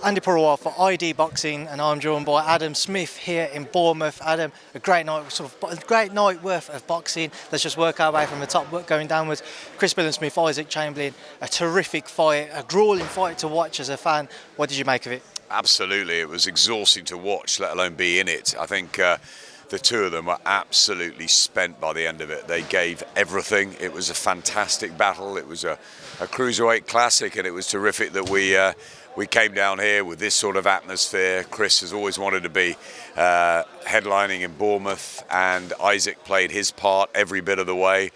Andi Purewal for ID Boxing, and I'm joined by Adam Smith here in Bournemouth. Adam, a great night worth of boxing. Let's just work our way from the top, going downwards. Billam-Smith, Usyk-Chamberlain, a terrific fight, a grueling fight to watch as a fan. What did you make of it? Absolutely, it was exhausting to watch, let alone be in it. I think the two of them were absolutely spent by the end of it. They gave everything. It was a fantastic battle. It was a cruiserweight classic, and it was terrific that we came down here with this sort of atmosphere. Chris has always wanted to be headlining in Bournemouth, and Isaac played his part every bit of the way.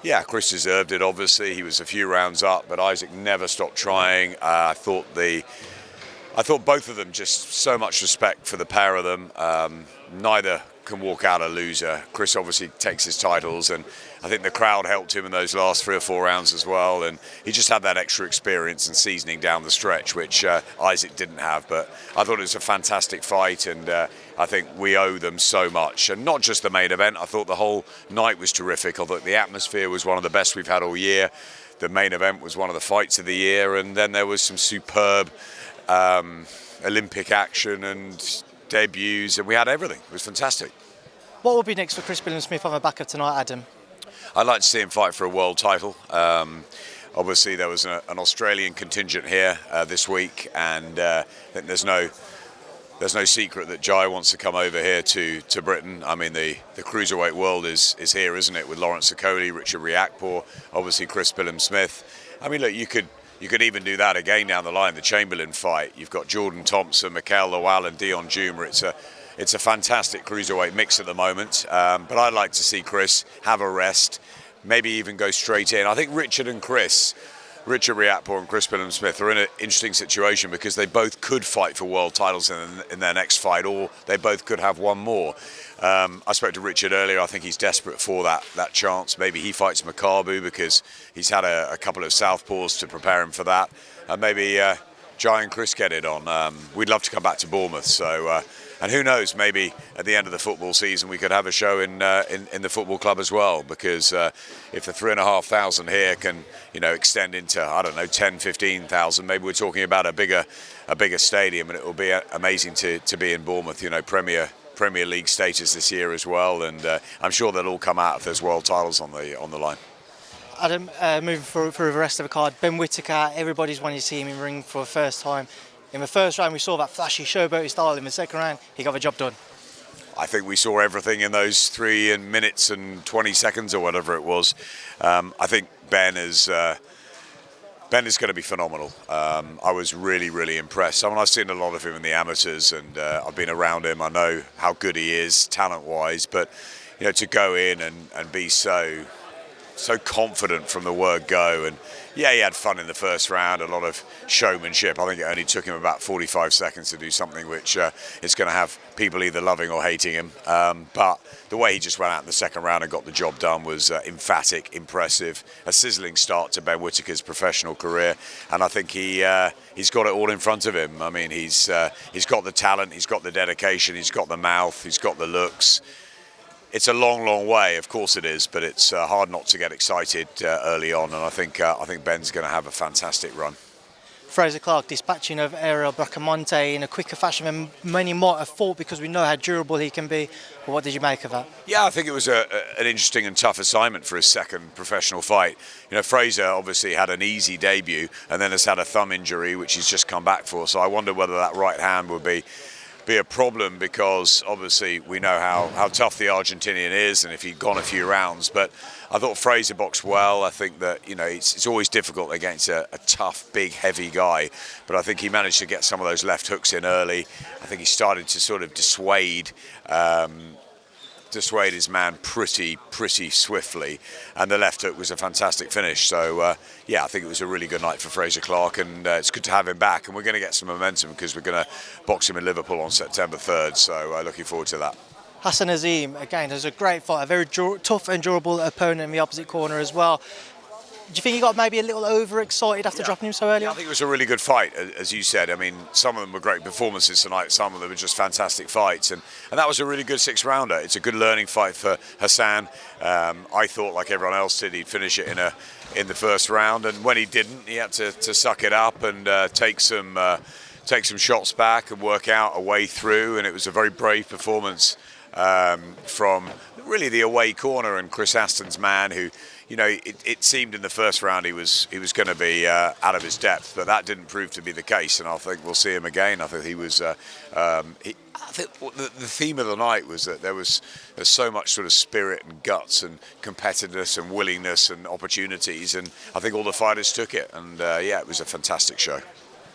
Yeah, Chris deserved it, obviously. He was a few rounds up, but Isaac never stopped trying. I thought both of them, just so much respect for the pair of them. Neither can walk out a loser. Chris obviously takes his titles, and I think the crowd helped him in those last 3 or 4 rounds as well, and he just had that extra experience and seasoning down the stretch, which Isaac didn't have. But I thought it was a fantastic fight, and I think we owe them so much, and not just the main event. I thought the whole night was terrific. I thought the atmosphere was one of the best we've had all year. The main event was one of the fights of the year, and then there was some superb Olympic action and debuts, and we had everything. It was fantastic. What will be next for Billam-Smith on the back of tonight, Adam? I'd like to see him fight for a world title. Obviously, there was an Australian contingent here this week, and I think there's no secret that Jai wants to come over here to Britain. I mean, the cruiserweight world is here, isn't it? With Lawrence Okoli, Richard Riakporhe, obviously Billam-Smith. I mean, look, you could even do that again down the line. The Chamberlain fight. You've got Jordan Thompson, Mikael Lawal, and Dion Juma. It's a fantastic cruiserweight mix at the moment. But I'd like to see Chris have a rest, maybe even go straight in. I think Richard Riakporhe and Billam-Smith are in an interesting situation because they both could fight for world titles in their next fight, or they both could have one more. I spoke to Richard earlier. I think he's desperate for that chance. Maybe he fights Makabu because he's had a couple of southpaws to prepare him for that. And maybe Jai and Chris get it on. We'd love to come back to Bournemouth. So, and who knows, maybe at the end of the football season we could have a show in the football club as well, because if the 3,500 here can extend into, I don't know, 10, 15,000, maybe we're talking about a bigger stadium, and it will be amazing to be in Bournemouth. Premier League status this year as well, and I'm sure they'll all come out if there's world titles on the line. Adam, moving through the rest of the card, Ben Whittaker, everybody's wanted to see him in ring for the first time. In the first round, we saw that flashy showboaty style. In the second round, he got the job done. I think we saw everything in those 3 minutes and 20 seconds or whatever it was. I think Ben is going to be phenomenal. I was really, really impressed. I mean, I've seen a lot of him in the amateurs, and I've been around him. I know how good he is, talent-wise. But to go in and be so confident from the word go, and yeah, he had fun in the first round, a lot of showmanship. I think it only took him about 45 seconds to do something which is going to have people either loving or hating him. But the way he just went out in the second round and got the job done was emphatic, impressive, a sizzling start to Ben Whittaker's professional career. And I think he's got it all in front of him. I mean, he's got the talent, he's got the dedication, he's got the mouth, he's got the looks. It's a long, long way, of course it is, but it's hard not to get excited early on, and I think Ben's going to have a fantastic run. Frazer Clarke dispatching of Ariel Bracamonte in a quicker fashion than many might have thought, because we know how durable he can be. But what did you make of that? Yeah, I think it was an interesting and tough assignment for his second professional fight. Frazer obviously had an easy debut and then has had a thumb injury, which he's just come back for. So I wonder whether that right hand would be a problem, because obviously we know how tough the Argentinian is, and if he'd gone a few rounds. But I thought Frazer boxed well. I think that it's always difficult against a tough, big, heavy guy, but I think he managed to get some of those left hooks in early. I think he started to sort of dissuade his man pretty swiftly, and the left hook was a fantastic finish. So yeah, I think it was a really good night for Frazer Clarke, and it's good to have him back, and we're going to get some momentum because we're going to box him in Liverpool on September 3rd, so looking forward to that. Hassan Azim, again, it was a great fight, a very tough and durable opponent in the opposite corner as well. Do you think he got maybe a little overexcited after dropping him so early? I think it was a really good fight, as you said. I mean, some of them were great performances tonight, some of them were just fantastic fights, and that was a really good 6-rounder. It's a good learning fight for Hassan. I thought, like everyone else did, he'd finish it in the first round, and when he didn't, he had to suck it up and take some take some shots back and work out a way through. And it was a very brave performance from really the away corner and Chris Aston's man, who, you know, it seemed in the first round he was going to be out of his depth, but that didn't prove to be the case, and I think we'll see him again. I think he was. I think the theme of the night was that there's so much sort of spirit and guts and competitiveness and willingness and opportunities, and I think all the fighters took it, and yeah, it was a fantastic show.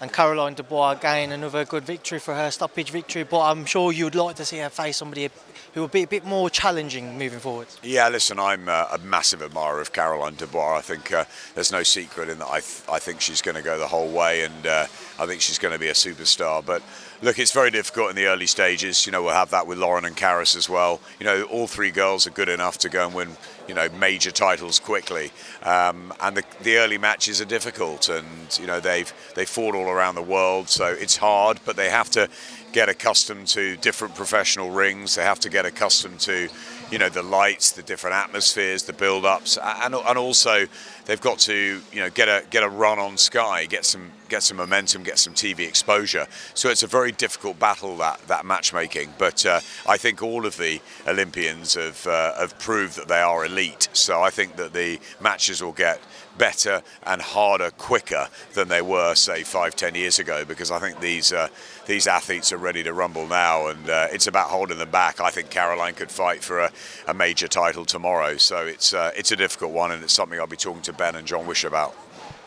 And Caroline Dubois again, another good victory for her, stoppage victory, but I'm sure you'd like to see her face somebody who will be a bit more challenging moving forward. Yeah, listen, I'm a massive admirer of Caroline Dubois. I think there's no secret in that. I think she's going to go the whole way, and I think she's going to be a superstar. But look, it's very difficult in the early stages. You know, we'll have that with Lauren and Karis as well. You know, all three girls are good enough to go and win, you know, major titles quickly. And the early matches are difficult, and you know they've fought all around the world, so it's hard. But they have to get accustomed to different professional rings. They have to get accustomed to, you know, the lights, the different atmospheres, the build-ups, and also they've got to, you know, get a run on Sky, get some momentum, get some TV exposure. So it's a very difficult battle, that matchmaking. But I think all of the Olympians have proved that they are elite. So I think that the matches will get better and harder quicker than they were, say, 5-10 years ago, because I think these athletes are ready to rumble now, and it's about holding them back. I think Caroline could fight for a major title tomorrow, so it's a difficult one, and it's something I'll be talking to Ben and John Wish about.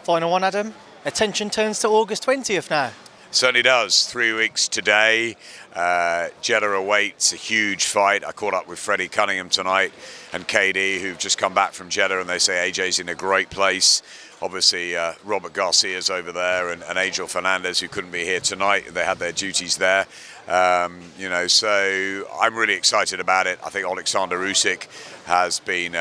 Final one, Adam. Attention turns to August 20th now. Certainly does. 3 weeks today. Jeddah awaits a huge fight. I caught up with Freddie Cunningham tonight and KD, who've just come back from Jeddah, and they say AJ's in a great place. Obviously, Robert Garcia's over there, and Angel Fernandez, who couldn't be here tonight. They had their duties there. You know, so I'm really excited about it. I think Alexander Usyk has been,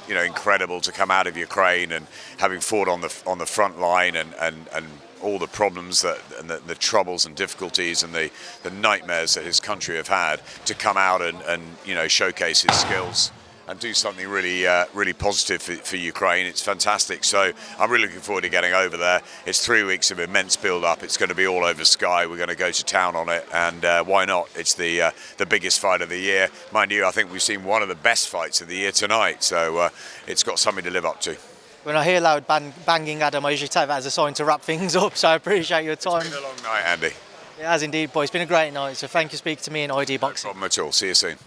you know, incredible to come out of Ukraine, and having fought on the front line and all the problems and the troubles and difficulties and the nightmares that his country have had, to come out and you know, showcase his skills and do something really positive for Ukraine. It's fantastic. So I'm really looking forward to getting over there. It's 3 weeks of immense build-up. It's going to be all over Sky. We're going to go to town on it, and why not? It's the biggest fight of the year. Mind you, I think we've seen one of the best fights of the year tonight, so it's got something to live up to. When I hear loud banging, Adam, I usually take that as a sign to wrap things up, so I appreciate your time. It's been a long night, Andy. It has indeed, but it's been a great night, so thank you for speaking to me in ID Boxing. No problem at all. See you soon.